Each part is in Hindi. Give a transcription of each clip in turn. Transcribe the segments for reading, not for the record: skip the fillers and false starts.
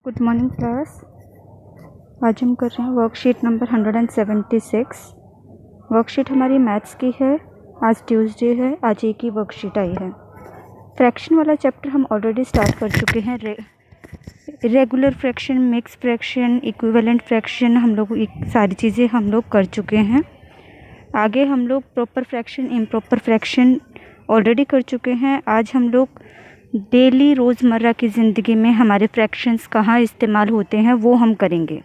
Good morning class. आज हम कर रहे हैं वर्कशीट नंबर 176। वर्कशीट हमारी मैथ्स की है। आज ट्यूसडे है, आज एक ही वर्कशीट आई है। फ्रैक्शन वाला चैप्टर हम ऑलरेडी स्टार्ट कर चुके हैं। Regular fraction, mix fraction, equivalent fraction, हम लोग सारी चीज़ें हम लोग कर चुके हैं। आगे हम लोग proper fraction, improper fraction already कर चुके हैं। आज हम लोग डेली रोज़मर्रा की ज़िंदगी में हमारे फ्रैक्शंस कहाँ इस्तेमाल होते हैं वो हम करेंगे।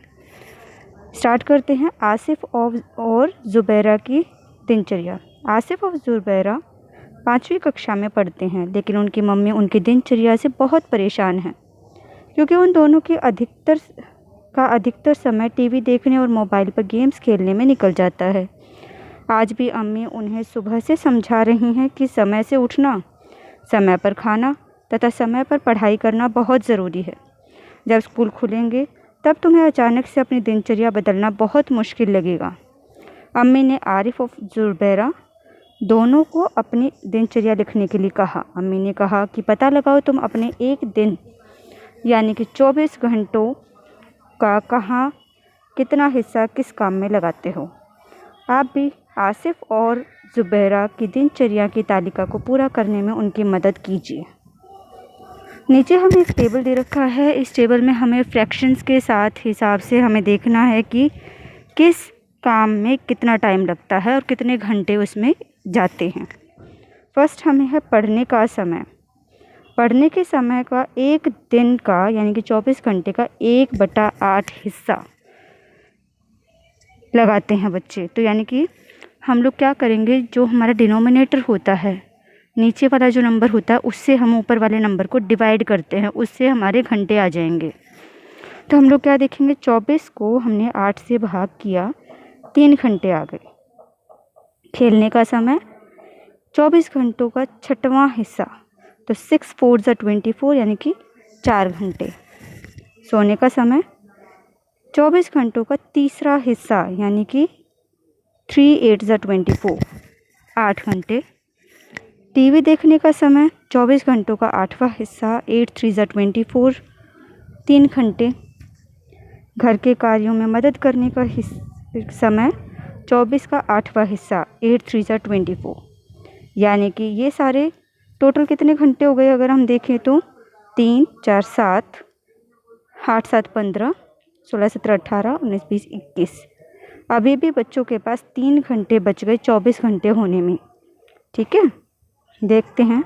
स्टार्ट करते हैं। आसिफ और ज़ुबैरा की दिनचर्या। आसिफ और ज़ुबैरा 5वीं कक्षा में पढ़ते हैं, लेकिन उनकी मम्मी उनकी दिनचर्या से बहुत परेशान है, क्योंकि उन दोनों की अधिकतर समय टीवी देखने और मोबाइल पर गेम्स खेलने में निकल जाता है। आज भी अम्मी उन्हें सुबह से समझा रही हैं कि समय से उठना, समय पर खाना तथा समय पर पढ़ाई करना बहुत ज़रूरी है। जब स्कूल खुलेंगे तब तुम्हें अचानक से अपनी दिनचर्या बदलना बहुत मुश्किल लगेगा। अम्मी ने आरिफ और ज़ुबैरा दोनों को अपनी दिनचर्या लिखने के लिए कहा। अम्मी ने कहा कि पता लगाओ तुम अपने एक दिन यानी कि 24 घंटों का कहाँ कितना हिस्सा किस काम में लगाते हो। आप भी आसिफ और ज़ुबैरा की दिनचर्या की तालिका को पूरा करने में उनकी मदद कीजिए। नीचे हमें एक टेबल दे रखा है। इस टेबल में हमें फ्रैक्शंस के साथ हिसाब से हमें देखना है कि किस काम में कितना टाइम लगता है और कितने घंटे उसमें जाते हैं। फर्स्ट हमें है पढ़ने का समय। पढ़ने के समय का एक दिन का यानी कि 24 घंटे का 1/8 हिस्सा लगाते हैं बच्चे। तो यानी कि हम लोग क्या करेंगे, जो हमारा डिनोमिनेटर होता है, नीचे वाला जो नंबर होता है, उससे हम ऊपर वाले नंबर को डिवाइड करते हैं, उससे हमारे घंटे आ जाएंगे। तो हम लोग क्या देखेंगे, 24 को हमने 8 से भाग किया, 3 घंटे आ गए। खेलने का समय 24 घंटों का 6वां हिस्सा, तो 6 4 ज़ा 24 यानी कि 4 घंटे। सोने का समय 24 घंटों का तीसरा हिस्सा यानी कि 3 8 ज़ा 24 8 घंटे। टीवी देखने का समय 24 घंटों का 8वां हिस्सा 8 3 ज़ा 24 3 घंटे। घर के कार्यों में मदद करने का समय 24 का 8वां हिस्सा 8 3 ज़ा 24 यानी कि ये सारे टोटल कितने घंटे हो गए अगर हम देखें तो 3 4 7 8 7 15 16 17 18 19 20 21। अभी भी बच्चों के पास 3 घंटे बच गए 24 घंटे होने में। ठीक है, देखते हैं।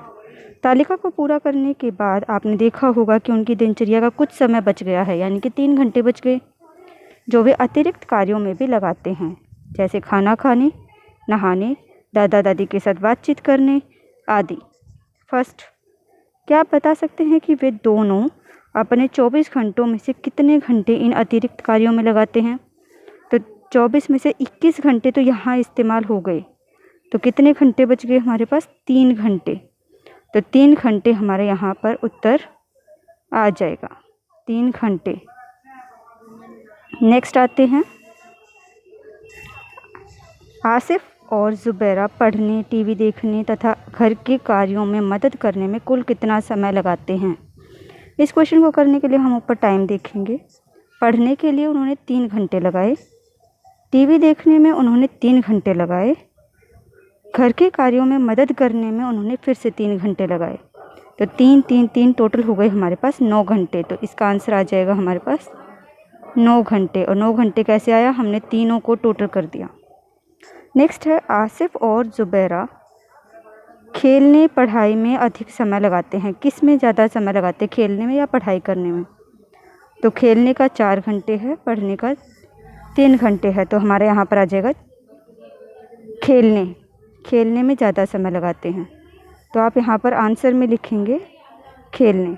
तालिका को पूरा करने के बाद आपने देखा होगा कि उनकी दिनचर्या का कुछ समय बच गया है, यानी कि 3 घंटे बच गए, जो वे अतिरिक्त कार्यों में भी लगाते हैं, जैसे खाना खाने, नहाने, दादा दादी के साथ बातचीत करने आदि। फर्स्ट, क्या आप बता सकते हैं कि वे दोनों अपने 24 घंटों में से कितने घंटे इन अतिरिक्त कार्यों में लगाते हैं? तो 24 में से 21 घंटे तो यहाँ इस्तेमाल हो गए, तो कितने घंटे बच गए हमारे पास? 3 घंटे। तो 3 घंटे हमारे यहाँ पर उत्तर आ जाएगा, 3 घंटे। नेक्स्ट आते हैं। आसिफ और ज़ुबैरा पढ़ने, टीवी देखने तथा घर के कार्यों में मदद करने में कुल कितना समय लगाते हैं? इस क्वेश्चन को करने के लिए हम ऊपर टाइम देखेंगे। पढ़ने के लिए उन्होंने 3 घंटे लगाए, टीवी देखने में उन्होंने 3 घंटे लगाए, घर के कार्यों में मदद करने में उन्होंने फिर से 3 घंटे लगाए। तो 3 3 3 टोटल हो गए हमारे पास 9 घंटे। तो इसका आंसर आ जाएगा हमारे पास 9 घंटे। और 9 घंटे कैसे आया? हमने तीनों को टोटल कर दिया। नेक्स्ट है, आसिफ और ज़ुबैरा खेलने पढ़ाई में अधिक समय लगाते हैं। किस में ज़्यादा समय लगाते हैं, खेलने में या पढ़ाई करने में? तो खेलने का 4 घंटे है, पढ़ने का 3 घंटे है। तो हमारे यहाँ पर आ जाएगा खेलने में ज़्यादा समय लगाते हैं। तो आप यहाँ पर आंसर में लिखेंगे खेलने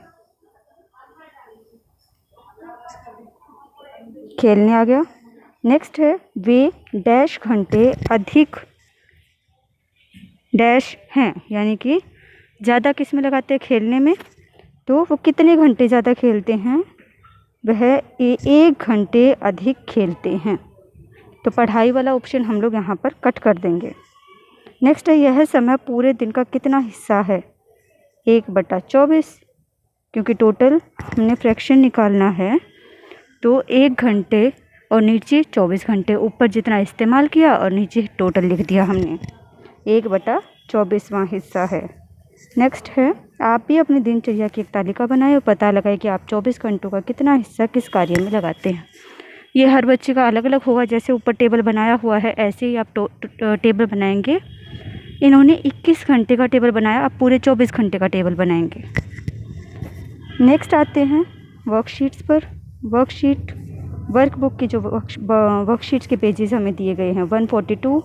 आ गया। नेक्स्ट है, वे डैश घंटे अधिक डैश हैं, यानी कि ज़्यादा किस में लगाते हैं? खेलने में। तो वो कितने घंटे ज़्यादा खेलते हैं? वह 1 घंटे अधिक खेलते हैं। तो पढ़ाई वाला ऑप्शन हम लोग यहाँ पर कट कर देंगे। नेक्स्ट है, यह समय पूरे दिन का कितना हिस्सा है? 1/24। क्योंकि टोटल हमने फ्रैक्शन निकालना है, तो 1 घंटे और नीचे 24 घंटे, ऊपर जितना इस्तेमाल किया और नीचे टोटल लिख दिया हमने, 1/24वां हिस्सा है। नेक्स्ट है, आप भी अपनी दिनचर्या की एक तालिका बनाएं और पता लगाएं कि आप 24 घंटों का कितना हिस्सा किस कार्य में लगाते हैं। ये हर बच्चे का अलग अलग होगा, जैसे ऊपर टेबल बनाया हुआ है ऐसे ही आप टेबल बनाएंगे। इन्होंने 21 घंटे का टेबल बनाया, आप पूरे 24 घंटे का टेबल बनाएंगे। नेक्स्ट आते हैं वर्कशीट्स पर। वर्कशीट वर्कबुक की जो वर्कशीट्स के पेजेस हमें दिए गए हैं 142,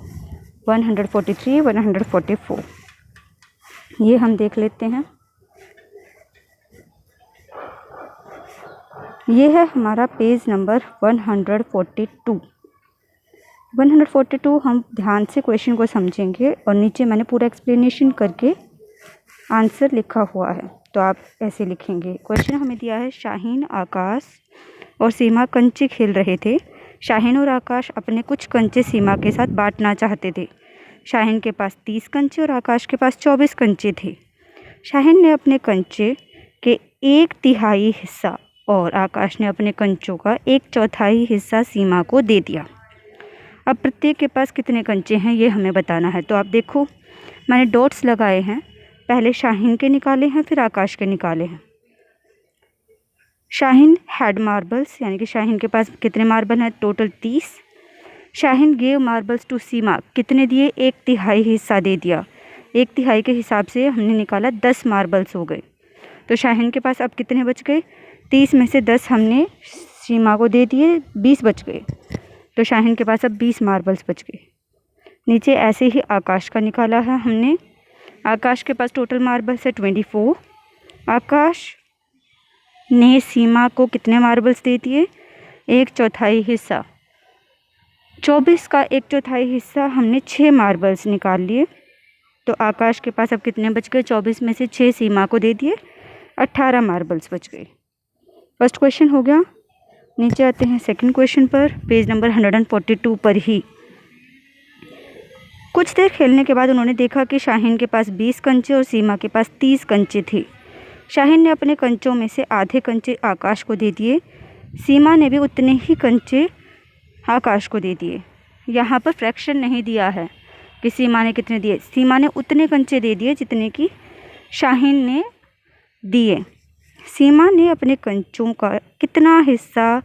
143, 144, ये हम देख लेते हैं। ये है हमारा पेज नंबर 142। 142 हम ध्यान से क्वेश्चन को समझेंगे और नीचे मैंने पूरा एक्सप्लेनेशन करके आंसर लिखा हुआ है, तो आप ऐसे लिखेंगे। क्वेश्चन हमें दिया है, शाहीन, आकाश और सीमा कंचे खेल रहे थे। शाहीन और आकाश अपने कुछ कंचे सीमा के साथ बांटना चाहते थे। शाहीन के पास 30 कंचे और आकाश के पास 24 कंचे थे। शाहीन ने अपने कंचे के 1/3 हिस्सा और आकाश ने अपने कंचों का 1/4 हिस्सा सीमा को दे दिया। अब प्रत्येक के पास कितने कंचे हैं ये हमें बताना है। तो आप देखो, मैंने डॉट्स लगाए हैं, पहले शाहीन के निकाले हैं फिर आकाश के निकाले हैं। शाहीन हैड मार्बल्स, यानी कि शाहीन के पास कितने मार्बल हैं, total 30। Shaheen gave marbles to Seema, कितने दिए, 1/3 हिस्सा दे दिया। 1/3 के हिसाब से हमने निकाला 10 मार्बल्स हो गए। तो शाहीन के पास अब कितने बच गए, 30 में से 10 हमने सीमा को दे दिए, 20 बच गए। तो शाहीन के पास अब 20 मार्बल्स बच गए। नीचे ऐसे ही आकाश का निकाला है हमने। आकाश के पास टोटल मार्बल्स है 24। आकाश ने सीमा को कितने मार्बल्स दे दिए, 1/4 हिस्सा। 24 का 1/4 हिस्सा हमने 6 मार्बल्स निकाल लिए। तो आकाश के पास अब कितने बच गए, 24 में से 6 सीमा को दे दिए, 18 मार्बल्स बच गए। फर्स्ट क्वेश्चन हो गया। नीचे आते हैं सेकंड क्वेश्चन पर, पेज नंबर 142 पर ही। कुछ देर खेलने के बाद उन्होंने देखा कि शाहीन के पास 20 कंचे और सीमा के पास 30 कंचे थे। शाहीन ने अपने कंचों में से आधे कंचे आकाश को दे दिए। सीमा ने भी उतने ही कंचे आकाश को दे दिए। यहाँ पर फ्रैक्शन नहीं दिया है कि सीमा ने कितने दिए, सीमा ने उतने कंचे दे दिए जितने कि शाहीन ने दिए। सीमा ने अपने कंचों का कितना हिस्सा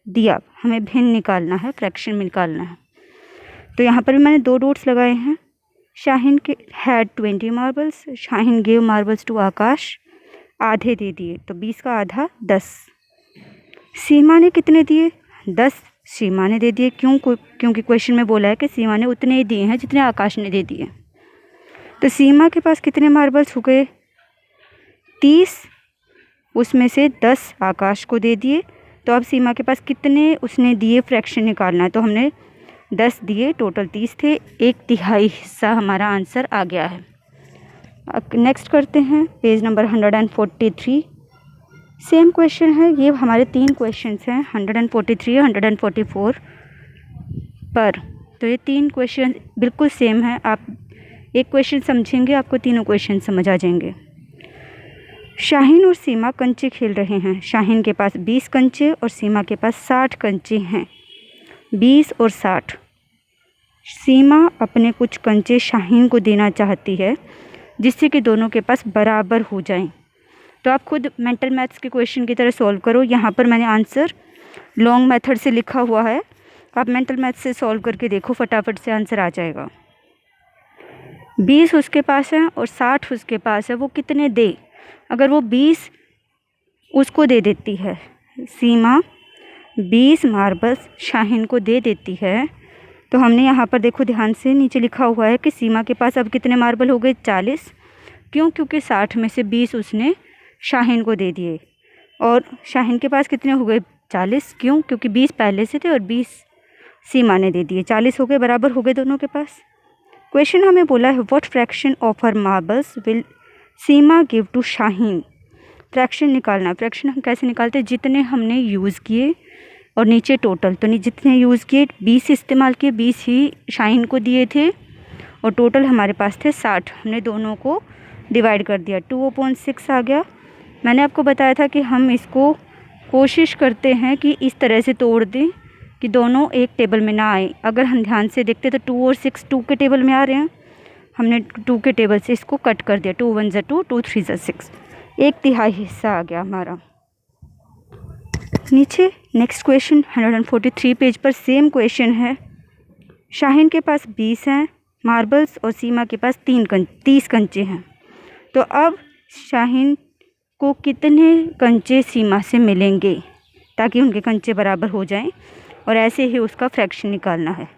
दिया, हमें भिन्न निकालना है, फ्रैक्शन निकालना है। तो यहाँ पर भी मैंने 2 डॉट्स लगाए हैं। शाहीन के had 20 marbles, Shaheen gave marbles to Akash, आधे दे दिए, तो 20 का आधा 10। सीमा ने कितने दिए, 10 सीमा ने दे दिए। क्योंकि क्वेश्चन में बोला है कि सीमा ने उतने ही दिए हैं जितने आकाश ने दे दिए। तो सीमा के पास कितने मार्बल्स हो गए, 30, उसमें से 10 आकाश को दे दिए। तो अब सीमा के पास कितने उसने दिए, फ्रैक्शन निकालना है, तो हमने 10 दिए, टोटल 30 थे, 1/3 हिस्सा हमारा आंसर आ गया है। नेक्स्ट करते हैं पेज नंबर 143। सेम क्वेश्चन है, ये हमारे 3 क्वेश्चंस हैं 143 144 पर। तो ये 3 क्वेश्चन बिल्कुल सेम है। आप एक क्वेश्चन समझेंगे, आपको तीनों क्वेश्चन समझ आ जाएंगे। शाहीन और सीमा कंचे खेल रहे हैं। शाहीन के पास 20 कंचे और सीमा के पास 60 कंचे हैं। 20 और 60। सीमा अपने कुछ कंचे शाहीन को देना चाहती है जिससे कि दोनों के पास बराबर हो जाएं। तो आप खुद मेंटल मैथ्स के क्वेश्चन की तरह सॉल्व करो। यहाँ पर मैंने आंसर लॉन्ग मेथड से लिखा हुआ है, आप मेंटल मैथ्स से सॉल्व करके देखो, फटाफट से आंसर आ जाएगा। 20 उसके पास है और 60 उसके पास है, वो कितने दे, अगर वो 20 उसको दे देती है, सीमा 20 मार्बल्स शाहीन को दे देती है, तो हमने यहाँ पर देखो ध्यान से नीचे लिखा हुआ है कि सीमा के पास अब कितने मार्बल हो गए, 40। क्योंकि 60 में से 20 उसने शाहीन को दे दिए और शाहीन के पास कितने हो गए, 40। क्योंकि 20 पहले से थे और 20 सीमा ने दे दिए, 40 हो गए, बराबर हो गए दोनों के पास। क्वेश्चन हमें बोला है what fraction of her marbles will Seema give to Shaheen. Fraction निकालना। फ्रैक्शन हम कैसे निकालते हैं, जितने हमने यूज़ किए और नीचे टोटल, तो जितने यूज़ किए 20 इस्तेमाल किए, 20 ही शाहीन को दिए थे और टोटल हमारे पास थे 60। हमने दोनों को डिवाइड कर दिया, 2/6 आ गया, मैंने आपको बताया था कि हम इसको कोशिश करते हैं कि इस तरह से तोड़ दें कि दोनों एक टेबल में ना आए। अगर हम ध्यान से देखते तो 2 और 6 2 के टेबल में आ रहे हैं, हमने 2 के टेबल से इसको कट कर दिया। 2 1 2, 2 3 6, 1/3 हिस्सा आ गया हमारा। नीचे नेक्स्ट क्वेश्चन 143 पेज पर सेम क्वेश्चन है। शाहीन के पास 20 हैं मार्बल्स और सीमा के पास 30 कंचे हैं। तो अब शाहीन को कितने कंचे सीमा से मिलेंगे ताकि उनके कंचे बराबर हो जाएं, और ऐसे ही उसका फ्रैक्शन निकालना है।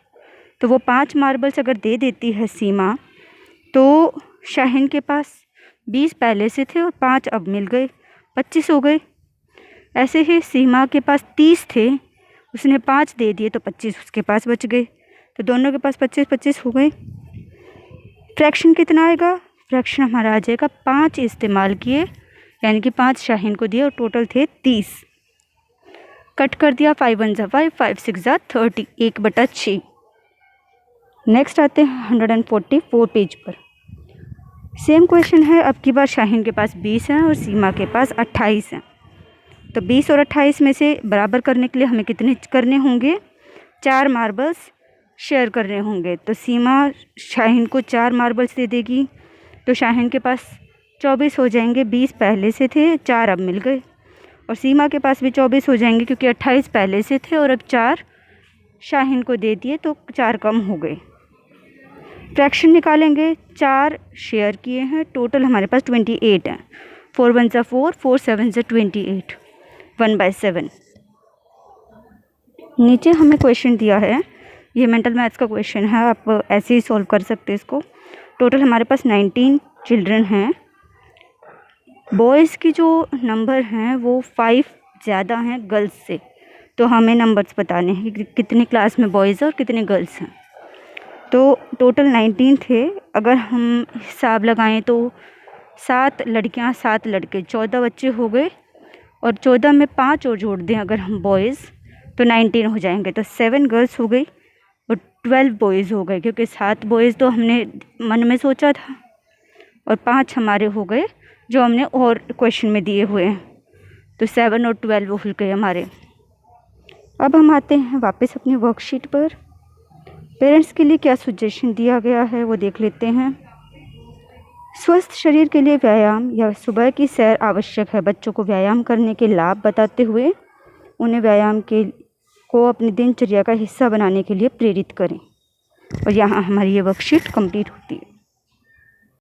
तो वो 5 मार्बल्स अगर दे देती है सीमा, तो शाहीन के पास 20 पहले से थे और 5 अब मिल गए, 25 हो गए। ऐसे ही सीमा के पास 30 थे, उसने 5 दे दिए तो 25 उसके पास बच गए। तो दोनों के पास 25 हो गए। फ्रैक्शन कितना आएगा? फ्रैक्शन हमारा आ जाएगा 5 इस्तेमाल किए, यानी कि 5 शाहीन को दिए और टोटल थे 30। कट कर दिया, 5 1 5, 5 6 30, 1/6। नेक्स्ट आते हैं 144 पेज पर। सेम क्वेश्चन है। अब की बार शाहीन के पास 20 हैं और सीमा के पास 28 हैं। तो 20 और 28 में से बराबर करने के लिए हमें कितने करने होंगे? 4 मार्बल्स शेयर करने होंगे। तो सीमा शाहीन को 4 मार्बल्स दे देगी, तो शाहीन के पास 24 हो जाएंगे। 20 पहले से थे, 4 अब मिल गए। और सीमा के पास भी 24 हो जाएंगे क्योंकि 28 पहले से थे और अब 4 शाहीन को दे दिए तो 4 कम हो गए। फ्रैक्शन निकालेंगे, 4 शेयर किए हैं, टोटल हमारे पास 28 हैं। 4 1 4, 4 7 28, 1/7। नीचे हमें क्वेश्चन दिया है, ये मेंटल मैथ्स का क्वेश्चन है, आप ऐसे ही सॉल्व कर सकते हैं इसको। टोटल हमारे पास 19 चिल्ड्रन हैं। बॉयज़ की जो नंबर हैं वो 5 ज़्यादा हैं गर्ल्स से। तो हमें नंबर्स बताने हैं कि कितनी क्लास में बॉयज़ और कितने गर्ल्स हैं। तो टोटल 19 थे। अगर हम हिसाब लगाएं तो 7 लड़कियां 7 लड़के 14 बच्चे हो गए, और 14 में 5 और जोड़ दें अगर हम बॉयज़ तो 19 हो जाएंगे। तो 7 गर्ल्स हो गई और 12 बॉयज़ हो गए, क्योंकि 7 बॉयज़ तो हमने मन में सोचा था और 5 हमारे हो गए जो हमने और क्वेश्चन में दिए हुए हैं। तो 7 और 12 हो गए हमारे। अब हम आते हैं वापस अपनी वर्कशीट पर। पेरेंट्स के लिए क्या सजेशन दिया गया है वो देख लेते हैं। स्वस्थ शरीर के लिए व्यायाम या सुबह की सैर आवश्यक है। बच्चों को व्यायाम करने के लाभ बताते हुए उन्हें व्यायाम को अपनी दिनचर्या का हिस्सा बनाने के लिए प्रेरित करें। और यहाँ हमारी ये वर्कशीट कंप्लीट होती है।